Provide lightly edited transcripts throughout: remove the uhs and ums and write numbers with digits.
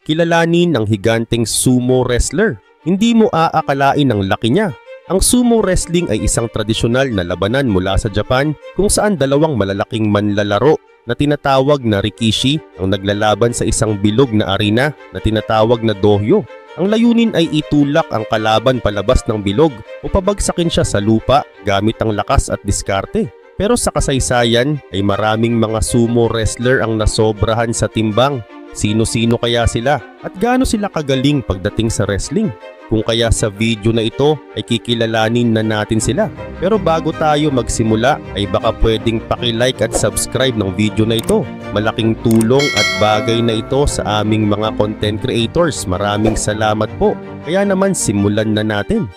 kilalanin ang higanteng sumo wrestler. Hindi mo aakalain ang laki niya. Ang sumo wrestling ay isang tradisyonal na labanan mula sa Japan kung saan dalawang malalaking manlalaro na tinatawag na rikishi ang naglalaban sa isang bilog na arena na tinatawag na dohyo. Ang layunin ay itulak ang kalaban palabas ng bilog o pabagsakin siya sa lupa gamit ang lakas at diskarte. Pero sa kasaysayan ay maraming mga sumo wrestler ang nasobrahan sa timbang. Sino-sino kaya sila at gaano sila kagaling pagdating sa wrestling? Kung kaya sa video na ito ay kikilalanin na natin sila. Pero bago tayo magsimula ay baka pwedeng paki-like at subscribe ng video na ito. Malaking tulong at bagay na ito sa aming mga content creators. Maraming salamat po. Kaya naman simulan na natin.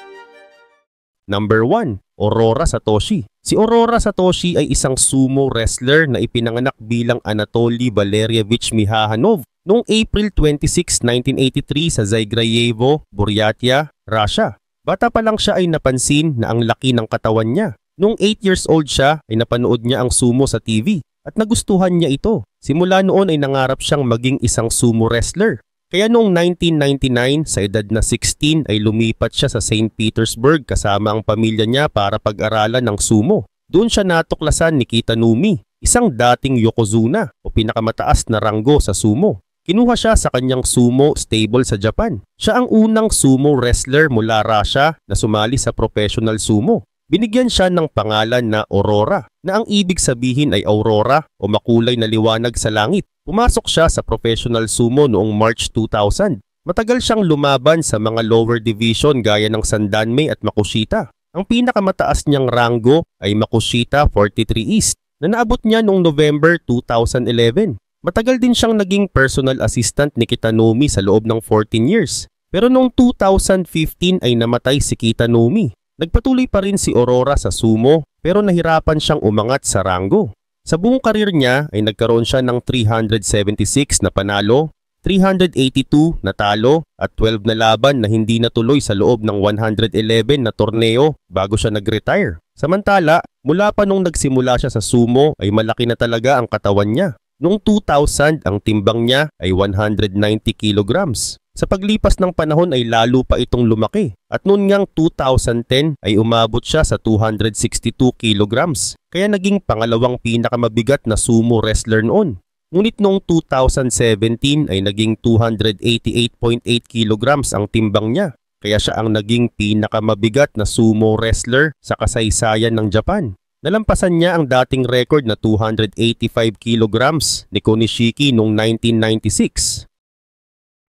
Number 1. Aurora Satoshi. Si Aurora Satoshi ay isang sumo wrestler na ipinanganak bilang Anatoly Valerievich Mihahanov noong April 26, 1983 sa Zagrayevo, Buryatia, Russia. Bata pa lang siya ay napansin na ang laki ng katawan niya. Noong 8 years old siya ay napanood niya ang sumo sa TV at nagustuhan niya ito. Simula noon ay nangarap siyang maging isang sumo wrestler. Kaya noong 1999 sa edad na 16 ay lumipat siya sa St. Petersburg kasama ang pamilya niya para pag-aralan ng sumo. Doon siya natuklasan ni Kitanumi, isang dating yokozuna o pinakamataas na ranggo sa sumo. Kinuha siya sa kanyang sumo stable sa Japan. Siya ang unang sumo wrestler mula Russia na sumali sa professional sumo. Binigyan siya ng pangalan na Aurora, na ang ibig sabihin ay aurora o makulay na liwanag sa langit. Pumasok siya sa professional sumo noong March 2000. Matagal siyang lumaban sa mga lower division gaya ng Sandanme at Makushita. Ang pinakamataas niyang ranggo ay Makushita 43 East na naabot niya noong November 2011. Matagal din siyang naging personal assistant ni Kitanumi sa loob ng 14 years. Pero noong 2015 ay namatay si Kitanumi. Nagpatuloy pa rin si Aurora sa sumo pero nahirapan siyang umangat sa ranggo. Sa buong karir niya ay nagkaroon siya ng 376 na panalo, 382 na talo at 12 na laban na hindi natuloy sa loob ng 111 na torneo bago siya nag-retire. Samantala, mula pa nung nagsimula siya sa sumo ay malaki na talaga ang katawan niya. Noong 2000 ang timbang niya ay 190 kilograms. Sa paglipas ng panahon ay lalo pa itong lumaki at noon ngang 2010 ay umabot siya sa 262 kilograms kaya naging pangalawang pinakamabigat na sumo wrestler noon. Ngunit noong 2017 ay naging 288.8 kilograms ang timbang niya kaya siya ang naging pinakamabigat na sumo wrestler sa kasaysayan ng Japan. Nalampasan niya ang dating record na 285 kilograms ni Konishiki noong 1996.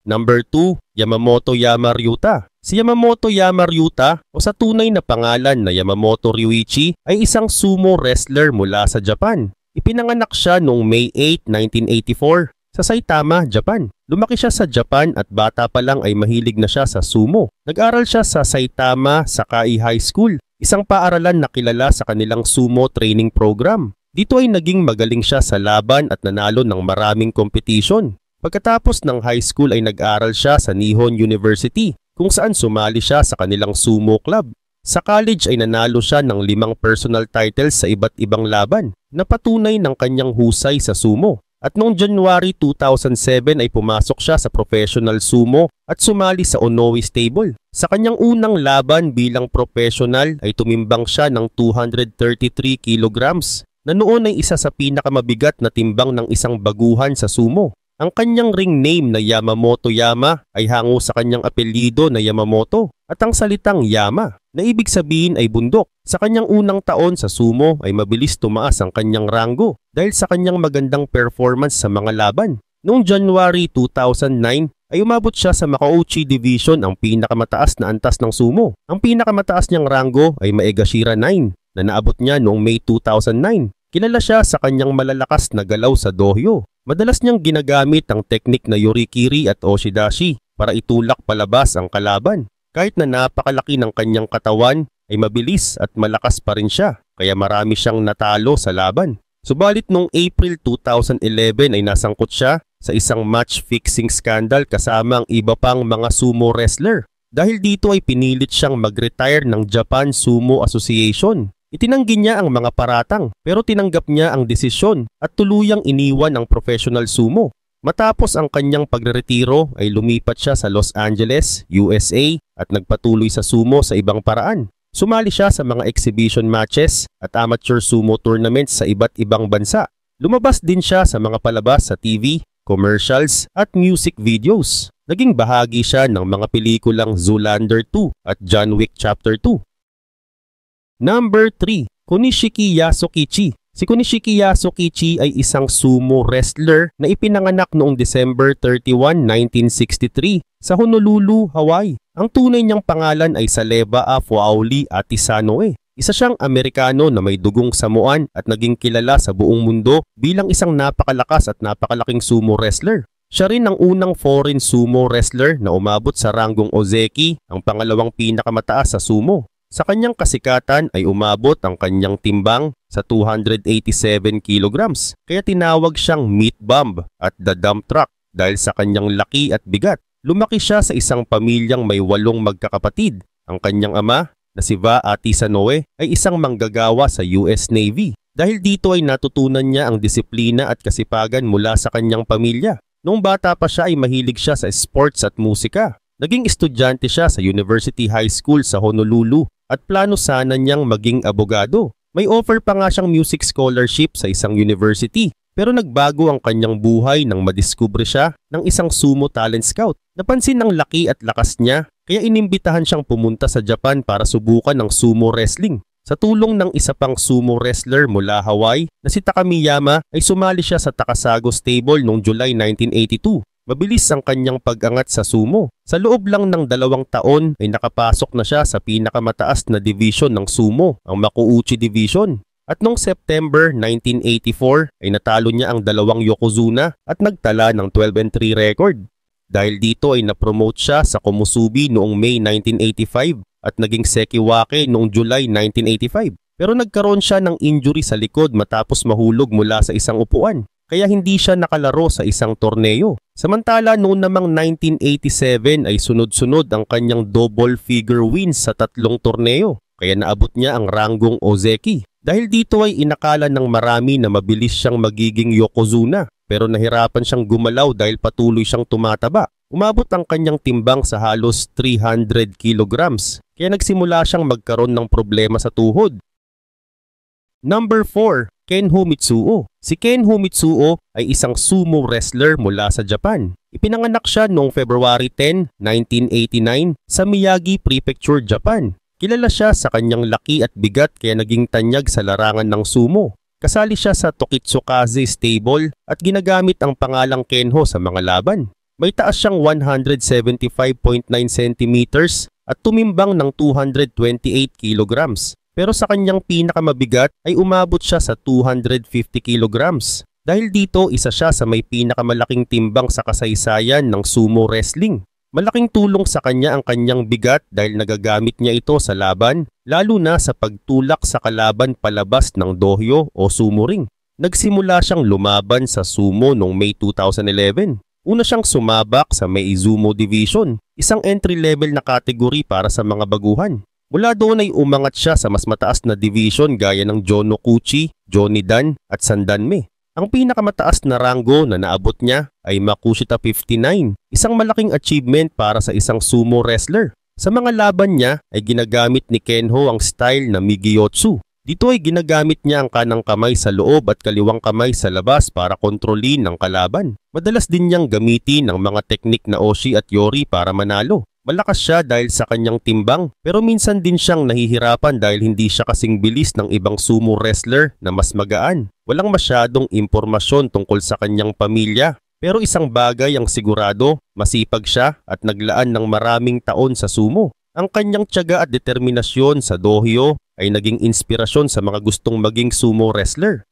Number 2, Yamamoto Yamaryuta. Si Yamamoto Yamaryuta o sa tunay na pangalan na Yamamoto Ryuichi ay isang sumo wrestler mula sa Japan. Ipinanganak siya noong May 8, 1984 sa Saitama, Japan. Lumaki siya sa Japan at bata pa lang ay mahilig na siya sa sumo. Nag-aral siya sa Saitama Sakai High School, isang paaralan na kilala sa kanilang sumo training program. Dito ay naging magaling siya sa laban at nanalo ng maraming competition. Pagkatapos ng high school ay nag-aral siya sa Nihon University kung saan sumali siya sa kanilang sumo club. Sa college ay nanalo siya ng 5 personal titles sa iba't ibang laban na patunay ng kanyang husay sa sumo. At noong January 2007 ay pumasok siya sa professional sumo at sumali sa Onoe stable. Sa kanyang unang laban bilang professional ay tumimbang siya ng 233 kilograms na noon ay isa sa pinakamabigat na timbang ng isang baguhan sa sumo. Ang kanyang ring name na Yamamoto Yama ay hango sa kanyang apelyido na Yamamoto at ang salitang Yama na ibig sabihin ay bundok. Sa kanyang unang taon sa sumo ay mabilis tumaas ang kanyang ranggo dahil sa kanyang magandang performance sa mga laban. Noong January 2009 ay umabot siya sa Makauchi Division, ang pinakamataas na antas ng sumo. Ang pinakamataas niyang ranggo ay Maegashira 9 na naabot niya noong May 2009. Kilala siya sa kanyang malalakas na galaw sa dohyo. Madalas niyang ginagamit ang teknik na Yorikiri at Oshidashi para itulak palabas ang kalaban. Kahit na napakalaki ng kanyang katawan, ay mabilis at malakas pa rin siya, kaya marami siyang natalo sa laban. Subalit noong April 2011 ay nasangkot siya sa isang match-fixing scandal kasama ang iba pang mga sumo wrestler. Dahil dito ay pinilit siyang mag-retire ng Japan Sumo Association. Itinanggi niya ang mga paratang pero tinanggap niya ang desisyon at tuluyang iniwan ang professional sumo. Matapos ang kanyang pagreretiro ay lumipat siya sa Los Angeles, USA at nagpatuloy sa sumo sa ibang paraan. Sumali siya sa mga exhibition matches at amateur sumo tournaments sa iba't ibang bansa. Lumabas din siya sa mga palabas sa TV, commercials at music videos. Naging bahagi siya ng mga pelikulang Zoolander 2 at John Wick Chapter 2. Number 3. Kunishiki Yasukichi. Si Kunishiki Yasukichi ay isang sumo wrestler na ipinanganak noong December 31, 1963 sa Honolulu, Hawaii. Ang tunay niyang pangalan ay Saleva Afuauli Atisanoe. Isa siyang Amerikano na may dugong Samoan at naging kilala sa buong mundo bilang isang napakalakas at napakalaking sumo wrestler. Siya rin ang unang foreign sumo wrestler na umabot sa ranggong Ozeki, ang pangalawang pinakamataas sa sumo. Sa kanyang kasikatan ay umabot ang kanyang timbang sa 287 kilograms, kaya tinawag siyang Meat Bomb at The Dump Truck dahil sa kanyang laki at bigat. Lumaki siya sa isang pamilyang may 8 magkakapatid. Ang kanyang ama na si Va Atisanoe ay isang manggagawa sa US Navy. Dahil dito ay natutunan niya ang disiplina at kasipagan mula sa kanyang pamilya. Noong bata pa siya ay mahilig siya sa sports at musika. Naging estudyante siya sa University High School sa Honolulu at plano sana niyang maging abogado. May offer pa nga siyang music scholarship sa isang university. Pero nagbago ang kanyang buhay nang madiskubre siya ng isang sumo talent scout. Napansin ang laki at lakas niya kaya inimbitahan siyang pumunta sa Japan para subukan ng sumo wrestling. Sa tulong ng isa pang sumo wrestler mula Hawaii na si Takamiyama ay sumali siya sa Takasago Stable noong July 1982. Mabilis ang kanyang pag-angat sa sumo. Sa loob lang ng 2 taon ay nakapasok na siya sa pinakamataas na division ng sumo, ang Makuuchi Division. At noong September 1984 ay natalo niya ang 2 Yokozuna at nagtala ng 12-3 record. Dahil dito ay napromote siya sa Komusubi noong May 1985 at naging Sekiwake noong July 1985. Pero nagkaroon siya ng injury sa likod matapos mahulog mula sa isang upuan. Kaya hindi siya nakalaro sa isang torneo. Samantala noong namang 1987 ay sunod-sunod ang kanyang double figure wins sa 3 torneo. Kaya naabot niya ang ranggong Ozeki. Dahil dito ay inakala ng marami na mabilis siyang magiging Yokozuna. Pero nahirapan siyang gumalaw dahil patuloy siyang tumataba. Umabot ang kanyang timbang sa halos 300 kilograms. Kaya nagsimula siyang magkaroon ng problema sa tuhod. Number 4. Kenho Mitsuo. Si Kenho Mitsuo ay isang sumo wrestler mula sa Japan. Ipinanganak siya noong February 10, 1989 sa Miyagi Prefecture, Japan. Kilala siya sa kanyang laki at bigat kaya naging tanyag sa larangan ng sumo. Kasali siya sa Tokitsukaze Stable at ginagamit ang pangalang Kenho sa mga laban. May taas siyang 175.9 cm at tumimbang ng 228 kilograms. Pero sa kanyang pinakamabigat ay umabot siya sa 250 kilograms. Dahil dito isa siya sa may pinakamalaking timbang sa kasaysayan ng sumo wrestling. Malaking tulong sa kanya ang kanyang bigat dahil nagagamit niya ito sa laban, lalo na sa pagtulak sa kalaban palabas ng dohyo o sumo ring. Nagsimula siyang lumaban sa sumo noong May 2011. Una siyang sumabak sa Meizumo Division, isang entry-level na kategory para sa mga baguhan. Mula doon ay umangat siya sa mas mataas na division gaya ng Jonokuchi, Jonidan at Sandanme. Ang pinakamataas na ranggo na naabot niya ay Makushita 59, isang malaking achievement para sa isang sumo wrestler. Sa mga laban niya ay ginagamit ni Kenho ang style na Migiyotsu. Dito ay ginagamit niya ang kanang kamay sa loob at kaliwang kamay sa labas para kontrolin ang kalaban. Madalas din niyang gamitin ang mga teknik na Oshi at Yori para manalo. Malakas siya dahil sa kanyang timbang pero minsan din siyang nahihirapan dahil hindi siya kasing bilis ng ibang sumo wrestler na mas magaan. Walang masyadong impormasyon tungkol sa kanyang pamilya pero isang bagay ang sigurado, masipag siya at naglaan ng maraming taon sa sumo. Ang kanyang tiyaga at determinasyon sa dohyo ay naging inspirasyon sa mga gustong maging sumo wrestler.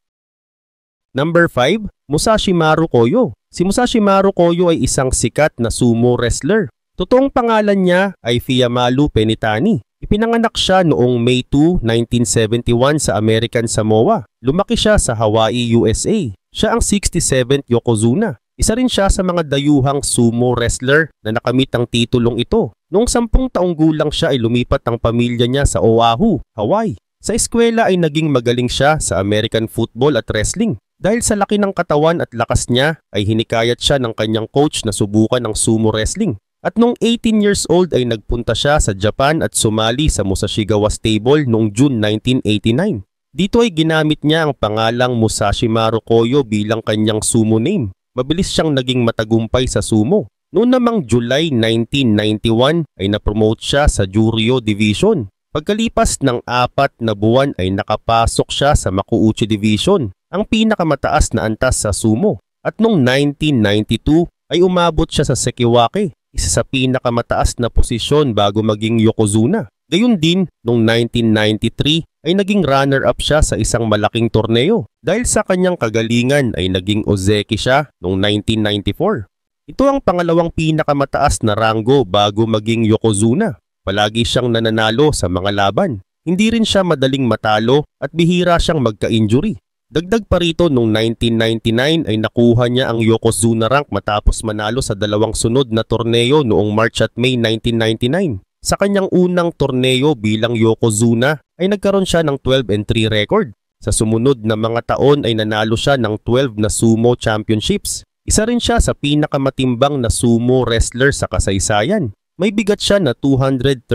Number 5. Musashi Maru Koyo. Si Musashi Maru Koyo ay isang sikat na sumo wrestler. Totoong pangalan niya ay Fiyamalu Penitani. Ipinanganak siya noong May 2, 1971 sa American Samoa. Lumaki siya sa Hawaii, USA. Siya ang 67th Yokozuna. Isa rin siya sa mga dayuhang sumo wrestler na nakamit ang titulong ito. Noong 10 taong gulang siya ay lumipat ang pamilya niya sa Oahu, Hawaii. Sa eskwela ay naging magaling siya sa American football at wrestling. Dahil sa laki ng katawan at lakas niya ay hinikayat siya ng kanyang coach na subukan ng sumo wrestling. At noong 18 years old ay nagpunta siya sa Japan at sumali sa Musashigawa Stable noong June 1989. Dito ay ginamit niya ang pangalang Musashi Marukoyo bilang kanyang sumo name. Mabilis siyang naging matagumpay sa sumo. Noong namang July 1991 ay napromote siya sa Juryo Division. Pagkalipas ng 4 na buwan ay nakapasok siya sa Makuuchi Division, ang pinakamataas na antas sa sumo. At noong 1992 ay umabot siya sa Sekiwake, isa sa pinakamataas na posisyon bago maging Yokozuna. Gayun din, noong 1993 ay naging runner-up siya sa isang malaking torneo. Dahil sa kanyang kagalingan ay naging Ozeki siya noong 1994. Ito ang pangalawang pinakamataas na ranggo bago maging Yokozuna. Palagi siyang nananalo sa mga laban. Hindi rin siya madaling matalo at bihira siyang magka-injury. Dagdag pa rito noong 1999 ay nakuha niya ang Yokozuna rank matapos manalo sa 2 sunod na torneo noong March at May 1999. Sa kanyang unang torneo bilang Yokozuna ay nagkaroon siya ng 12-3 record. Sa sumunod na mga taon ay nanalo siya ng 12 na sumo championships. Isa rin siya sa pinakamatimbang na sumo wrestler sa kasaysayan. May bigat siya na 235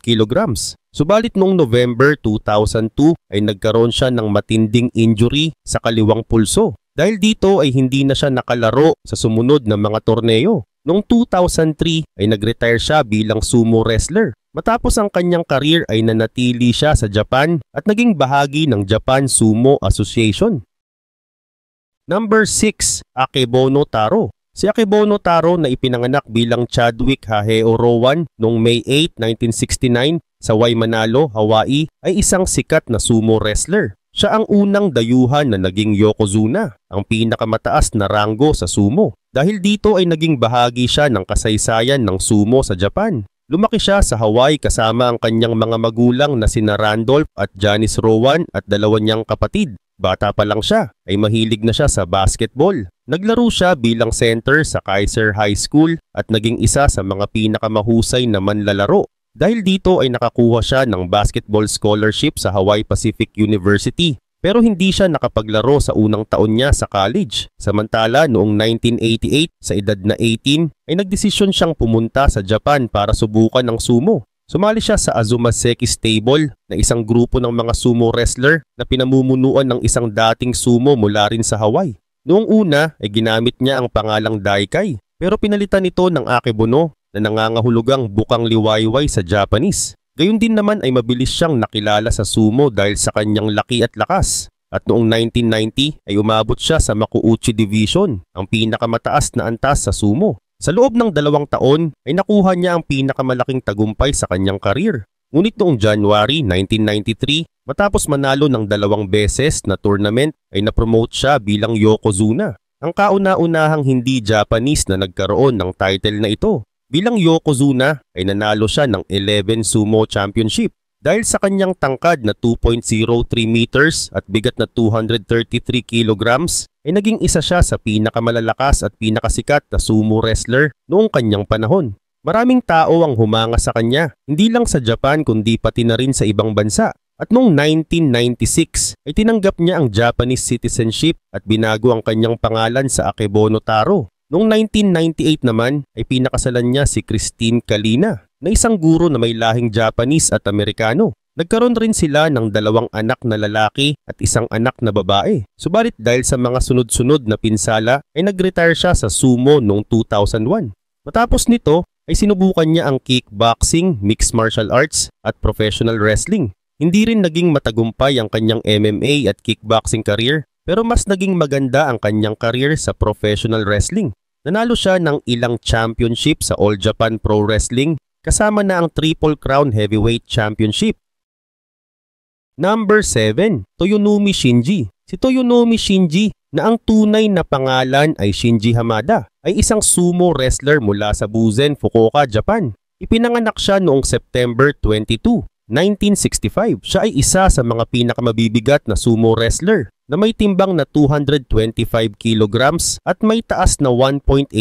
kilograms. Subalit noong November 2002 ay nagkaroon siya ng matinding injury sa kaliwang pulso. Dahil dito ay hindi na siya nakalaro sa sumunod na mga torneo. Noong 2003 ay nag-retire siya bilang sumo wrestler. Matapos ang kanyang career ay nanatili siya sa Japan at naging bahagi ng Japan Sumo Association. Number 6, Akebono Taro. Si Akebono Taro na ipinanganak bilang Chadwick Haheo Rowan noong May 8, 1969 sa Waimanalo, Hawaii ay isang sikat na sumo wrestler. Siya ang unang dayuhan na naging Yokozuna, ang pinakamataas na ranggo sa sumo. Dahil dito ay naging bahagi siya ng kasaysayan ng sumo sa Japan. Lumaki siya sa Hawaii kasama ang kanyang mga magulang na sina Randolph at Janice Rowan at 2 niyang kapatid. Bata pa lang siya ay mahilig na siya sa basketball. Naglaro siya bilang center sa Kaiser High School at naging isa sa mga pinakamahusay na manlalaro. Dahil dito ay nakakuha siya ng basketball scholarship sa Hawaii Pacific University. Pero hindi siya nakapaglaro sa unang taon niya sa college. Samantala noong 1988 sa edad na 18 ay nagdesisyon siyang pumunta sa Japan para subukan ng sumo. Sumali siya sa Azumazeki Stable na isang grupo ng mga sumo wrestler na pinamumunuan ng isang dating sumo mula rin sa Hawaii. Noong una ay ginamit niya ang pangalang Daikai pero pinalitan ito ng Akebono na nangangahulugang bukang liwayway sa Japanese. Gayun din naman ay mabilis siyang nakilala sa sumo dahil sa kanyang laki at lakas. At noong 1990 ay umabot siya sa Makuuchi Division, ang pinakamataas na antas sa sumo. Sa loob ng 2 taon ay nakuha niya ang pinakamalaking tagumpay sa kanyang career. Ngunit noong January 1993, matapos manalo ng 2 beses na tournament ay napromote siya bilang Yokozuna. Ang kauna-unahang hindi Japanese na nagkaroon ng title na ito. Bilang Yokozuna ay nanalo siya ng 11 sumo championship. Dahil sa kanyang tangkad na 2.03 meters at bigat na 233 kilograms, ay naging isa siya sa pinakamalalakas at pinakasikat na sumo wrestler noong kanyang panahon. Maraming tao ang humanga sa kanya, hindi lang sa Japan kundi pati na rin sa ibang bansa. At noong 1996 ay tinanggap niya ang Japanese citizenship at binago ang kanyang pangalan sa Akebono Taro. Noong 1998 naman ay pinakasalan niya si Christine Kalina na isang guro na may lahing Japanese at Amerikano. Nagkaroon rin sila ng 2 anak na lalaki at 1 anak na babae. Subalit dahil sa mga sunod-sunod na pinsala ay nag-retire siya sa sumo noong 2001. Matapos nito ay sinubukan niya ang kickboxing, mixed martial arts at professional wrestling. Hindi rin naging matagumpay ang kanyang MMA at kickboxing career pero mas naging maganda ang kanyang career sa professional wrestling. Nanalo siya ng ilang championship sa All Japan Pro Wrestling kasama na ang Triple Crown Heavyweight Championship. Number 7, Toyonomi Shinji. Si Toyonomi Shinji na ang tunay na pangalan ay Shinji Hamada ay isang sumo wrestler mula sa Buzen, Fukuoka, Japan. Ipinanganak siya noong September 22, 1965. Siya ay isa sa mga pinakamabibigat na sumo wrestler na may timbang na 225 kilograms at may taas na 1.89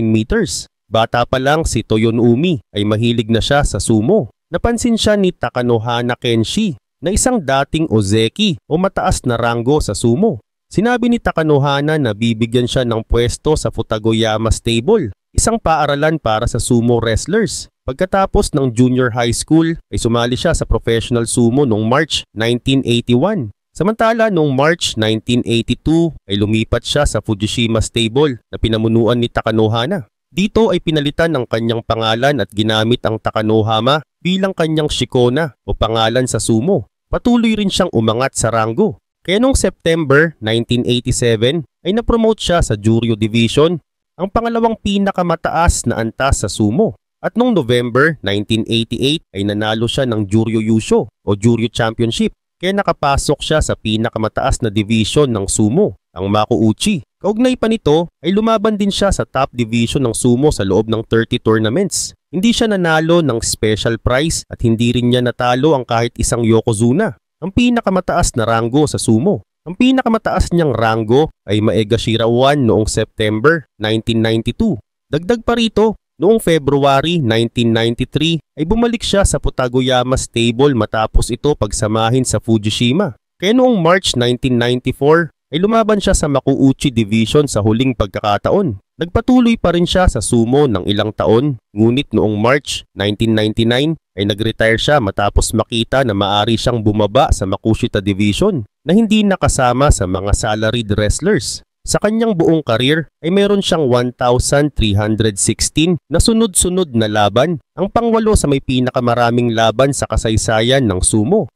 meters. Bata pa lang si Toyonomi ay mahilig na siya sa sumo. Napansin siya ni Takanohana Kenshi na isang dating Ozeki o mataas na ranggo sa sumo. Sinabi ni Takanohana na bibigyan siya ng pwesto sa Futagoyama Stable, isang paaralan para sa sumo wrestlers. Pagkatapos ng junior high school ay sumali siya sa professional sumo noong March 1981. Samantala noong March 1982 ay lumipat siya sa Fujishima Stable na pinamunuan ni Takanohana. Dito ay pinalitan ang kanyang pangalan at ginamit ang Takanohama bilang kanyang shikona o pangalan sa sumo. Patuloy rin siyang umangat sa ranggo. Kaya noong September 1987 ay napromote siya sa Juryo Division, ang pangalawang pinakamataas na antas sa sumo. At noong November 1988 ay nanalo siya ng Juryo Yusho o Juryo Championship. Kaya nakapasok siya sa pinakamataas na division ng sumo, ang Makuuchi. Kaugnay pa nito ay lumaban din siya sa top division ng sumo sa loob ng 30 tournaments. Hindi siya nanalo ng special prize at hindi rin niya natalo ang kahit isang Yokozuna, ang pinakamataas na ranggo sa sumo. Ang pinakamataas niyang ranggo ay Maegashira 1 noong September 1992. Dagdag pa rito, noong February 1993 ay bumalik siya sa Futagoyama Stable matapos ito pagsamahin sa Fujishima. Kaya noong March 1994 ay lumaban siya sa Makuuchi Division sa huling pagkakataon. Nagpatuloy pa rin siya sa sumo ng ilang taon, ngunit noong March 1999 ay nag-retire siya matapos makita na maari siyang bumaba sa Makushita Division na hindi nakasama sa mga salaried wrestlers. Sa kanyang buong karir ay meron siyang 1,316 na sunod-sunod na laban, ang pangwalo sa may pinakamaraming laban sa kasaysayan ng sumo.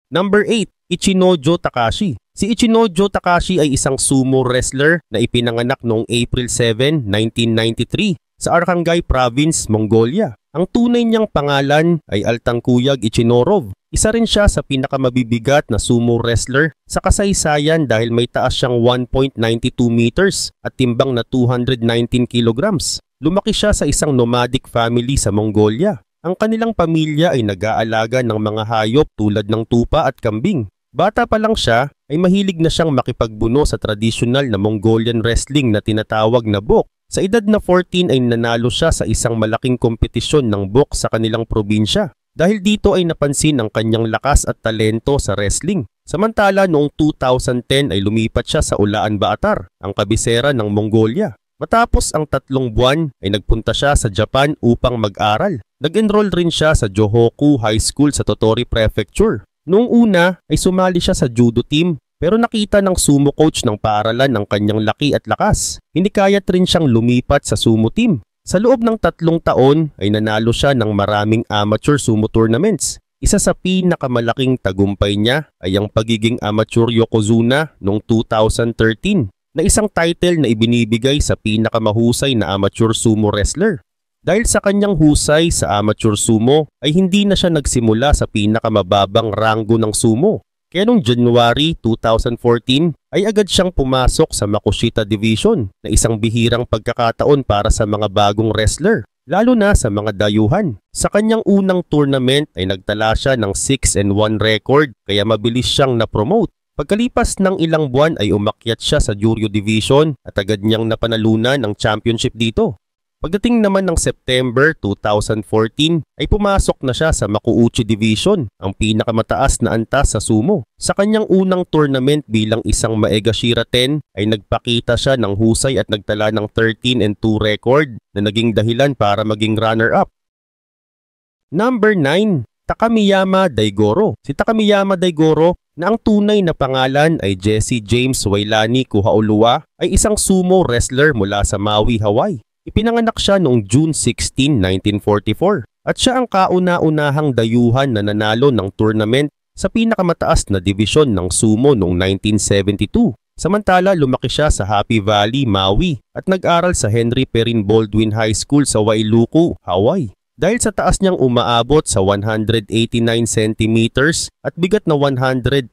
Number 8. Ichinojo Takashi. Si Ichinojo Takashi ay isang sumo wrestler na ipinanganak noong April 7, 1993 sa Arkhangelsk Province, Mongolia. Ang tunay niyang pangalan ay Altankuyag Ichinorov. Isa rin siya sa pinakamabibigat na sumo wrestler sa kasaysayan dahil may taas siyang 1.92 meters at timbang na 219 kilograms. Lumaki siya sa isang nomadic family sa Mongolia. Ang kanilang pamilya ay nag-aalaga ng mga hayop tulad ng tupa at kambing. Bata pa lang siya ay mahilig na siyang makipagbuno sa tradisyonal na Mongolian wrestling na tinatawag na bok. Sa edad na 14 ay nanalo siya sa isang malaking kompetisyon ng bok sa kanilang probinsya. Dahil dito ay napansin ang kanyang lakas at talento sa wrestling. Samantala noong 2010 ay lumipat siya sa Ulaan Baatar, ang kabisera ng Mongolia. Matapos ang 3 buwan ay nagpunta siya sa Japan upang mag-aral. Nag-enroll rin siya sa Johoku High School sa Tottori Prefecture. Noong una ay sumali siya sa judo team pero nakita ng sumo coach ng paaralan ang kanyang laki at lakas. Hinikayat rin siyang lumipat sa sumo team. Sa loob ng 3 taon ay nanalo siya ng maraming amateur sumo tournaments. Isa sa pinakamalaking tagumpay niya ay ang pagiging amateur Yokozuna noong 2013 na isang title na ibinibigay sa pinakamahusay na amateur sumo wrestler. Dahil sa kanyang husay sa amateur sumo ay hindi na siya nagsimula sa pinakamababang ranggo ng sumo. Kaya noong January 2014 ay agad siyang pumasok sa Makushita Division na isang bihirang pagkakataon para sa mga bagong wrestler, lalo na sa mga dayuhan. Sa kanyang unang tournament ay nagtala siya ng 6-1 record kaya mabilis siyang na-promote. Pagkalipas ng ilang buwan ay umakyat siya sa Juryo Division at agad niyang napanalunan ang championship dito. Pagdating naman ng September 2014 ay pumasok na siya sa Makuuchi Division, ang pinakamataas na antas sa sumo. Sa kanyang unang tournament bilang isang Maegashira 10 ay nagpakita siya ng husay at nagtala ng 13-2 record na naging dahilan para maging runner-up. Number 9. Takamiyama Daigoro. Si Takamiyama Daigoro na ang tunay na pangalan ay Jesse James Wailani Kuhaolua ay isang sumo wrestler mula sa Maui, Hawaii. Ipinanganak siya noong June 16, 1944 at siya ang kauna-unahang dayuhan na nanalo ng tournament sa pinakamataas na divisyon ng sumo noong 1972. Samantala lumaki siya sa Happy Valley, Maui at nag-aral sa Henry Perrin Baldwin High School sa Wailuku, Hawaii. Dahil sa taas niyang umaabot sa 189 centimeters at bigat na 127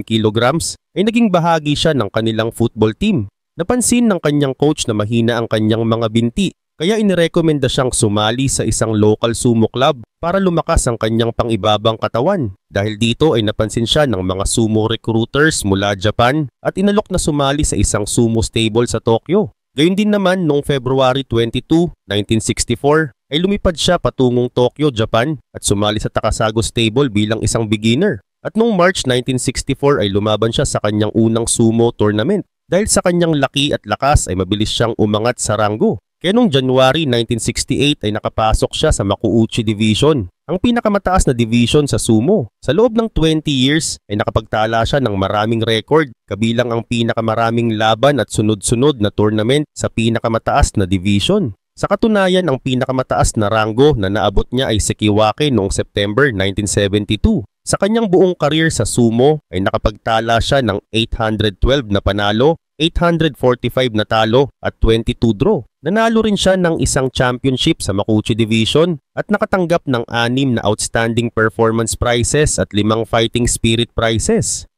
kilograms ay naging bahagi siya ng kanilang football team. Napansin ng kanyang coach na mahina ang kanyang mga binti, kaya inirekomenda siyang sumali sa isang local sumo club para lumakas ang kanyang pangibabang katawan. Dahil dito ay napansin siya ng mga sumo recruiters mula Japan at inalok na sumali sa isang sumo stable sa Tokyo. Gayun din naman noong February 22, 1964 ay lumipad siya patungong Tokyo, Japan at sumali sa Takasago Stable bilang isang beginner. At noong March 1964 ay lumaban siya sa kanyang unang sumo tournament. Dahil sa kanyang laki at lakas ay mabilis siyang umangat sa ranggo. Kaya noong January 1968 ay nakapasok siya sa Makuuchi Division, ang pinakamataas na division sa sumo. Sa loob ng 20 years ay nakapagtala siya ng maraming record, kabilang ang pinakamaraming laban at sunod-sunod na tournament sa pinakamataas na division. Sa katunayan, ang pinakamataas na ranggo na naabot niya ay Sekiwake noong September 1972. Sa kanyang buong career sa sumo ay nakapagtala siya ng 812 na panalo, 845 na talo at 22 draw. Nanalo rin siya ng isang championship sa Makuuchi Division at nakatanggap ng 6 na Outstanding Performance Prizes at 5 Fighting Spirit Prizes.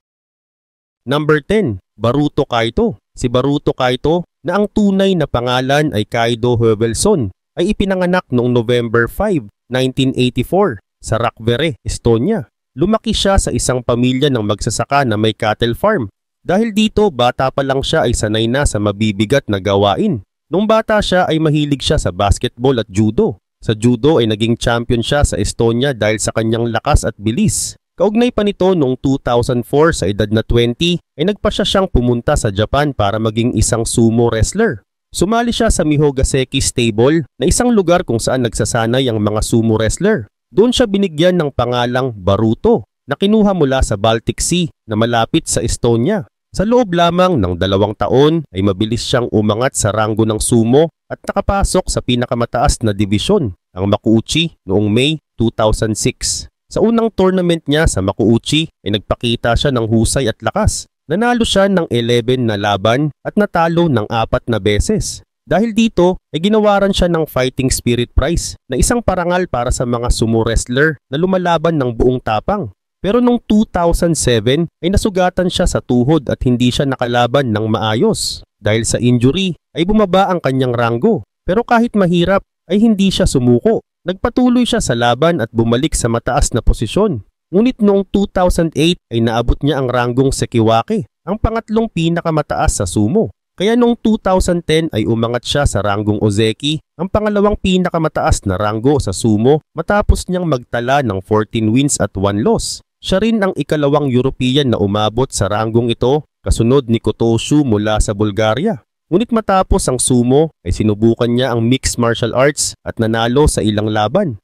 Number 10. Baruto Kaito. Si Baruto Kaito, na ang tunay na pangalan ay Kaido Hövelson, ay ipinanganak noong November 5, 1984 sa Rakvere, Estonia. Lumaki siya sa isang pamilya ng magsasaka na may cattle farm. Dahil dito, bata pa lang siya ay sanay na sa mabibigat na gawain. Nung bata siya ay mahilig siya sa basketball at judo. Sa judo ay naging champion siya sa Estonia dahil sa kanyang lakas at bilis. Kaugnay pa nito noong 2004 sa edad na 20 ay nagpasya siyang pumunta sa Japan para maging isang sumo wrestler. Sumali siya sa Mihogaseki Stable na isang lugar kung saan nagsasanay ang mga sumo wrestler. Doon siya binigyan ng pangalang Baruto na kinuha mula sa Baltic Sea na malapit sa Estonia. Sa loob lamang ng 2 taon ay mabilis siyang umangat sa ranggo ng sumo at nakapasok sa pinakamataas na divisyon, ang Makuuchi, noong May 2006. Sa unang tournament niya sa Makuuchi ay nagpakita siya ng husay at lakas. Nanalo siya ng 11 na laban at natalo ng 4 na beses. Dahil dito ay ginawaran siya ng Fighting Spirit Prize na isang parangal para sa mga sumo wrestler na lumalaban ng buong tapang. Pero noong 2007 ay nasugatan siya sa tuhod at hindi siya nakalaban ng maayos. Dahil sa injury ay bumaba ang kanyang ranggo. Pero kahit mahirap ay hindi siya sumuko. Nagpatuloy siya sa laban at bumalik sa mataas na posisyon. Ngunit noong 2008 ay naabot niya ang ranggong Sekiwake, ang pangatlong pinakamataas sa sumo. Kaya noong 2010 ay umangat siya sa ranggong Ozeki, ang pangalawang pinakamataas na ranggo sa sumo matapos niyang magtala ng 14 wins at 1 loss. Siya rin ang ikalawang European na umabot sa ranggong ito, kasunod ni Kotoshu mula sa Bulgaria. Ngunit matapos ang sumo ay sinubukan niya ang mixed martial arts at nanalo sa ilang laban.